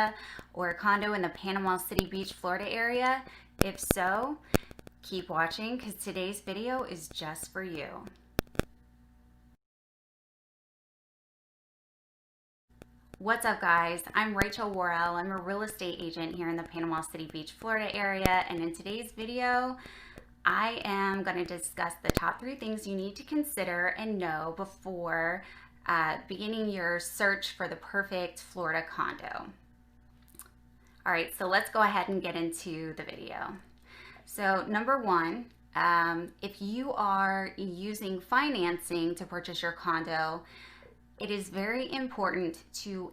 Florida or a condo in the Panama City Beach, Florida area? If so, keep watching because today's video is just for you. What's up, guys? I'm Rachel Warrell. I'm a real estate agent here in the Panama City Beach, Florida area, and in today's video, I am going to discuss the top 3 things you need to consider and know before beginning your search for the perfect Florida condo. All right, so let's go ahead and get into the video. So number 1, if you are using financing to purchase your condo, it is very important to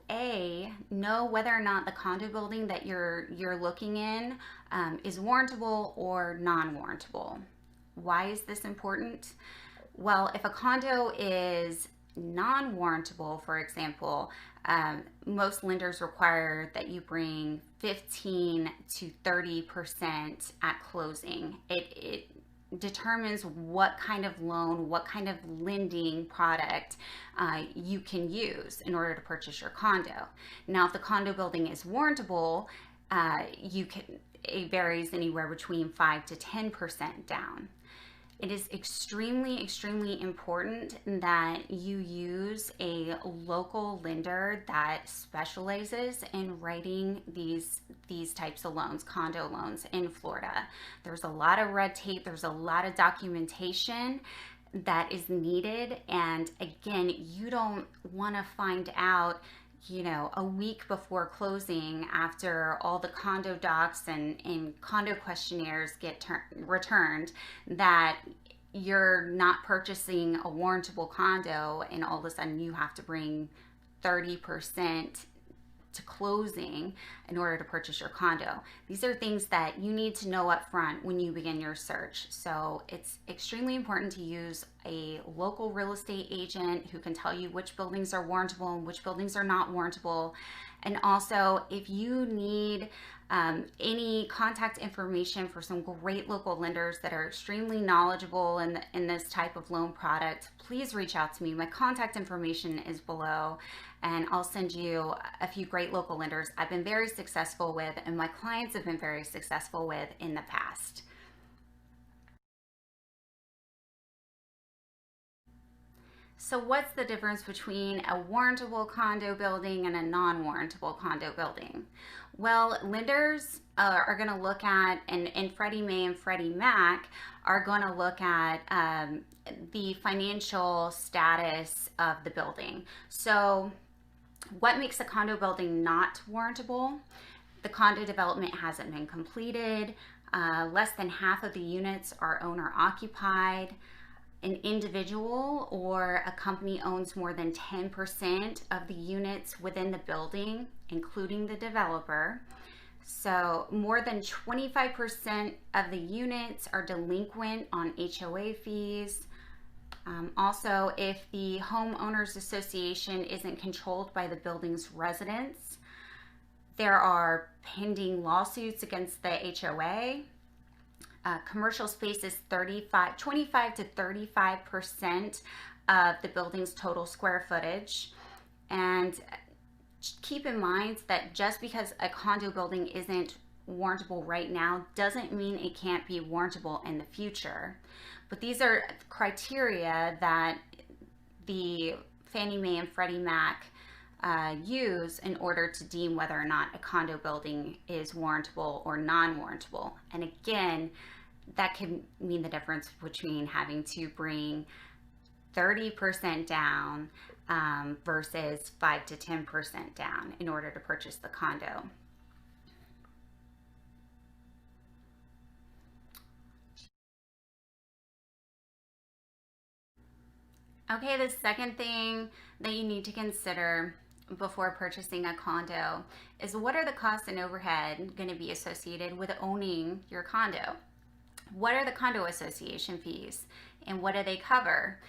know whether or not the condo building that you're looking in is warrantable or non-warrantable. Why is this important? Well, if a condo is non-warrantable, for example, most lenders require that you bring 15 to 30% at closing. It determines what kind of loan, what kind of lending product you can use in order to purchase your condo. Now, if the condo building is warrantable, it varies anywhere between 5 to 10% down. It is extremely, extremely important that you use a local lender that specializes in writing these types of loans, condo loans in Florida. There's a lot of red tape, there's a lot of documentation that is needed, and again, you don't want to find out a week before closing, after all the condo docs and condo questionnaires get returned, that you're not purchasing a warrantable condo and all of a sudden you have to bring 30% to closing in order to purchase your condo. These are things that you need to know up front when you begin your search. So it's extremely important to use a local real estate agent who can tell you which buildings are warrantable and which buildings are not warrantable. And also, if you need any contact information for some great local lenders that are extremely knowledgeable in this type of loan product, please reach out to me. My contact information is below, and I'll send you a few great local lenders I've been very successful with and my clients have been very successful with in the past. So what's the difference between a warrantable condo building and a non-warrantable condo building? Well, lenders are going to look at, and Freddie Mae and Freddie Mac are going to look at the financial status of the building. So what makes a condo building not warrantable? The condo development hasn't been completed. Less than half of the units are owner occupied. An individual or a company owns more than 10% of the units within the building, including the developer. So more than 25% of the units are delinquent on HOA fees. Also, if the homeowners association isn't controlled by the building's residents, there are pending lawsuits against the HOA. Commercial space is 25 to 35% of the building's total square footage. And keep in mind that just because a condo building isn't warrantable right now doesn't mean it can't be warrantable in the future. But these are criteria that the Fannie Mae and Freddie Mac use in order to deem whether or not a condo building is warrantable or non-warrantable. And again, that can mean the difference between having to bring 30% down versus 5 to 10% down in order to purchase the condo. Okay, the second thing that you need to consider before purchasing a condo is, what are the costs and overhead going to be associated with owning your condo? What are the condo association fees and what do they cover?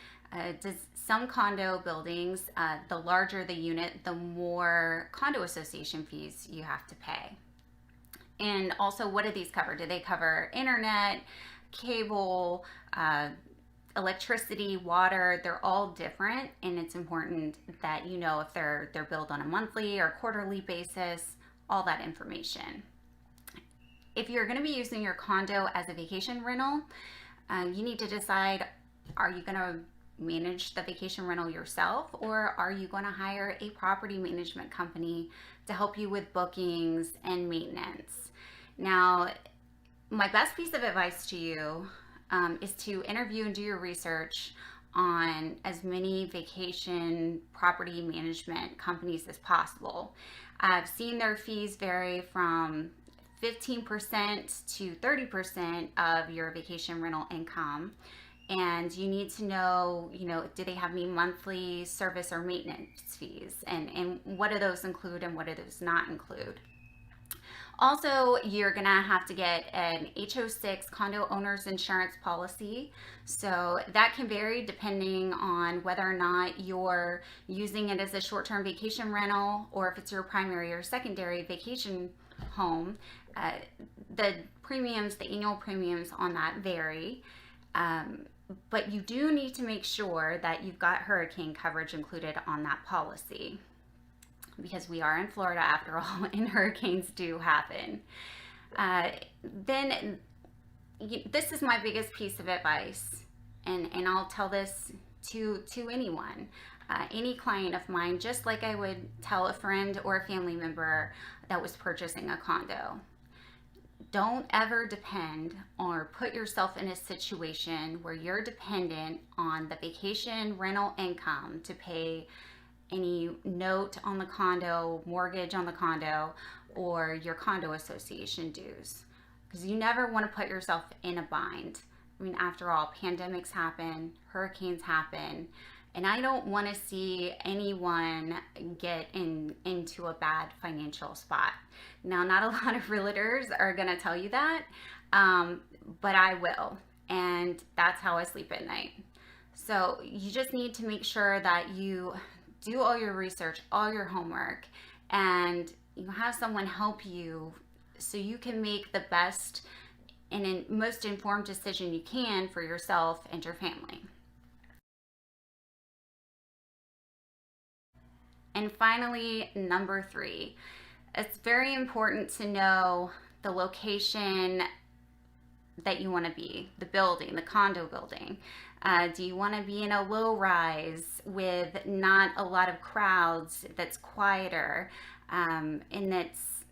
Some condo buildings, the larger the unit, the more condo association fees you have to pay. And also, what do these cover? Do they cover internet, cable, electricity, water? They're all different, and it's important that you know if they're billed on a monthly or quarterly basis. all that information. If you're going to be using your condo as a vacation rental, you need to decide, are you going to manage the vacation rental yourself, or are you going to hire a property management company to help you with bookings and maintenance? Now, my best piece of advice to you is to interview and do your research on as many vacation property management companies as possible. I've seen their fees vary from 15% to 30% of your vacation rental income. And you need to know, do they have any monthly service or maintenance fees? And what do those include and what do those not include? Also, you're gonna have to get an HO6 condo owner's insurance policy. So that can vary depending on whether or not you're using it as a short-term vacation rental or if it's your primary or secondary vacation home. The premiums, the annual premiums on that vary. But you do need to make sure that you've got hurricane coverage included on that policy, because we are in Florida after all, and hurricanes do happen. Then this is my biggest piece of advice, and I'll tell this to anyone, any client of mine, just like I would tell a friend or a family member that was purchasing a condo. Don't ever depend or put yourself in a situation where you're dependent on the vacation rental income to pay any note on the condo, mortgage on the condo, or your condo association dues, because you never want to put yourself in a bind. I mean, after all, pandemics happen, hurricanes happen, and I don't want to see anyone get into a bad financial spot. Now, not a lot of realtors are going to tell you that, but I will, and that's how I sleep at night. So you just need to make sure that you do all your research, all your homework, and you have someone help you so you can make the best and most informed decision you can for yourself and your family. And finally, number 3, it's very important to know the location that you want to be, the building, the condo building. Do you want to be in a low rise with not a lot of crowds, that's quieter, and that's,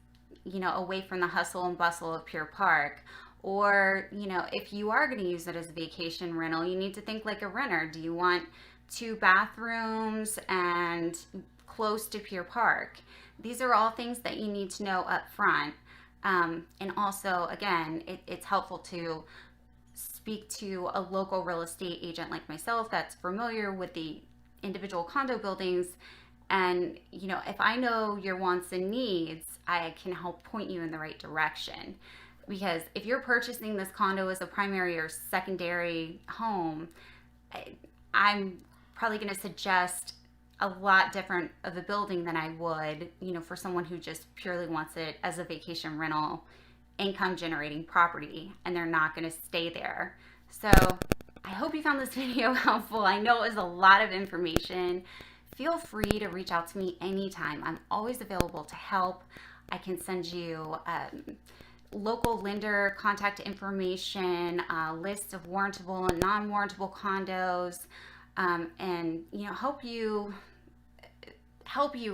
away from the hustle and bustle of Pier Park? Or, if you are going to use it as a vacation rental, you need to think like a renter. Do you want 2 bathrooms and close to Pier Park? These are all things that you need to know up front. And also, again, it's helpful to speak to a local real estate agent like myself that's familiar with the individual condo buildings. And, if I know your wants and needs, I can help point you in the right direction. Because if you're purchasing this condo as a primary or secondary home, I'm probably going to suggest a lot different of a building than I would, for someone who just purely wants it as a vacation rental, income generating property, and they're not going to stay there. So I hope you found this video helpful. I know it was a lot of information. Feel free to reach out to me anytime. I'm always available to help. I can send you local lender contact information, lists of warrantable and non-warrantable condos, and help you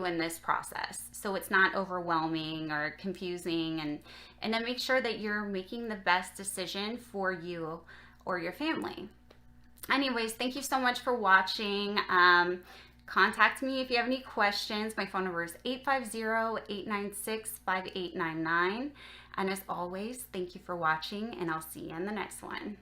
in this process so it's not overwhelming or confusing, and then make sure that you're making the best decision for you or your family. Anyways, thank you so much for watching. Contact me if you have any questions. My phone number is 850-896-5899. And as always, thank you for watching, and I'll see you in the next one.